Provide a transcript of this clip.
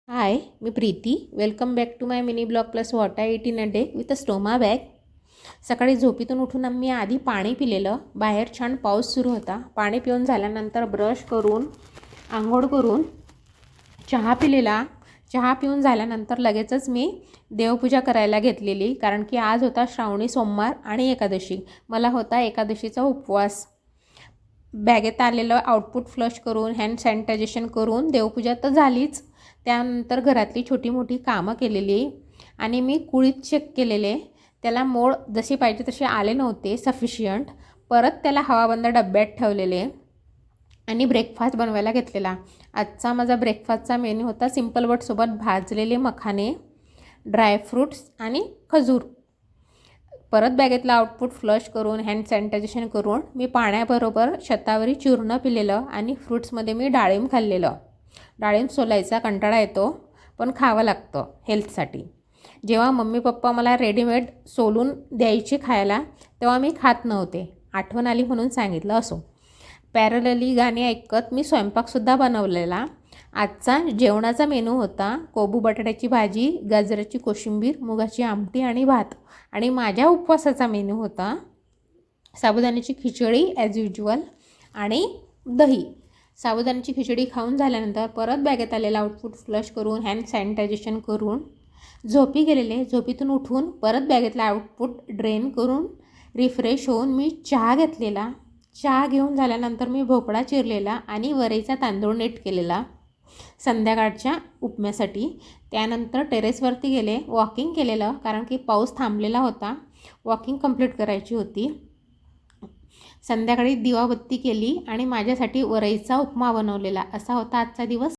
हाय, मी Preeti. Welcome back to my mini blog plus what I eat in a day with a stoma bag. सकाळी झोपेतून उठून मी आधी पाणी पिलेलं. बाहेर छान पाऊस सुरू होता. पाणी पिऊन झाल्यानंतर ब्रश करून आंघोळ करून चहा पिलेला. चहा पिऊन झाल्यानंतर लगेचच मी देवपूजा करायला घेतलेली, कारण की आज होता श्रावणी सोमवार आणि एकादशी. मला होता एकादशीचा उपवास. बॅगेत आलेलं आउटपुट फ्लश करून हँड सॅनिटायझेशन करून देवपूजा तर झालीच. त्यानंतर घरातली छोटी मोठी कामं केलेली आणि मी कुळीत चेक केलेले. त्याला मोड जशी पाहिजे तसे आले नव्हते सफिशियंट. परत त्याला हवाबंद डब्यात ठेवलेले आणि ब्रेकफास्ट बनवायला घेतलेला. आजचा माझा ब्रेकफास्टचा मेन्यू होता सिम्पल बट सोबत भाजलेले मखाने, ड्रायफ्रूट्स आणि खजूर. परत बॅगेतला आउटपुट फ्लश करून हँड सॅनिटायझेशन करून मी पाण्याबरोबर शतावरी चूर्ण पिलेलं आणि फ्रूट्समध्ये मी डाळिंब खाल्लेलं. डाळिंब सोलायचा कंटाळा येतो, पण खावं लागतं हेल्थसाठी. जेव्हा मम्मी पप्पा मला रेडीमेड सोलून द्यायचे खायला, तेव्हा मी खात नव्हते. आठवण आली म्हणून सांगितलं. असो, पॅरलली गाणी ऐकत मी स्वयंपाकसुद्धा बनवलेला. आजचा जेवणाचा मेनू होता कोबू बटाट्याची भाजी, गाजराची कोशिंबीर, मुगाची आमटी आणि भात. आणि माझ्या उपवासाचा मेनू होता साबुदाण्याची खिचडी ॲज युज्युअल आणि दही. साबुदाण्याची खिचडी खाऊन झाल्यानंतर परत बॅगेत आलेला आउटपुट फ्लश करून हँड सॅनिटायझेशन करून झोपी गेलेले. झोपीतून उठून परत बॅगेतला आउटपुट ड्रेन करून रिफ्रेश होऊन मी चहा घेतलेला. चहा घेऊन झाल्यानंतर मी भोपळा चिरलेला आणि वरईचा तांदूळ नीट केलेला संध्याकाळच्या उपम्यासाठी. त्यानंतर टेरेसवरती गेले, वॉकिंग केलेलं, कारण की पाऊस थांबलेला होता. वॉकिंग कंप्लीट करायची होती. संध्याकाळी दिवाबत्ती केली आणि माझ्यासाठी वरईचा उपमा बनवलेला. असा होता आजचा दिवस.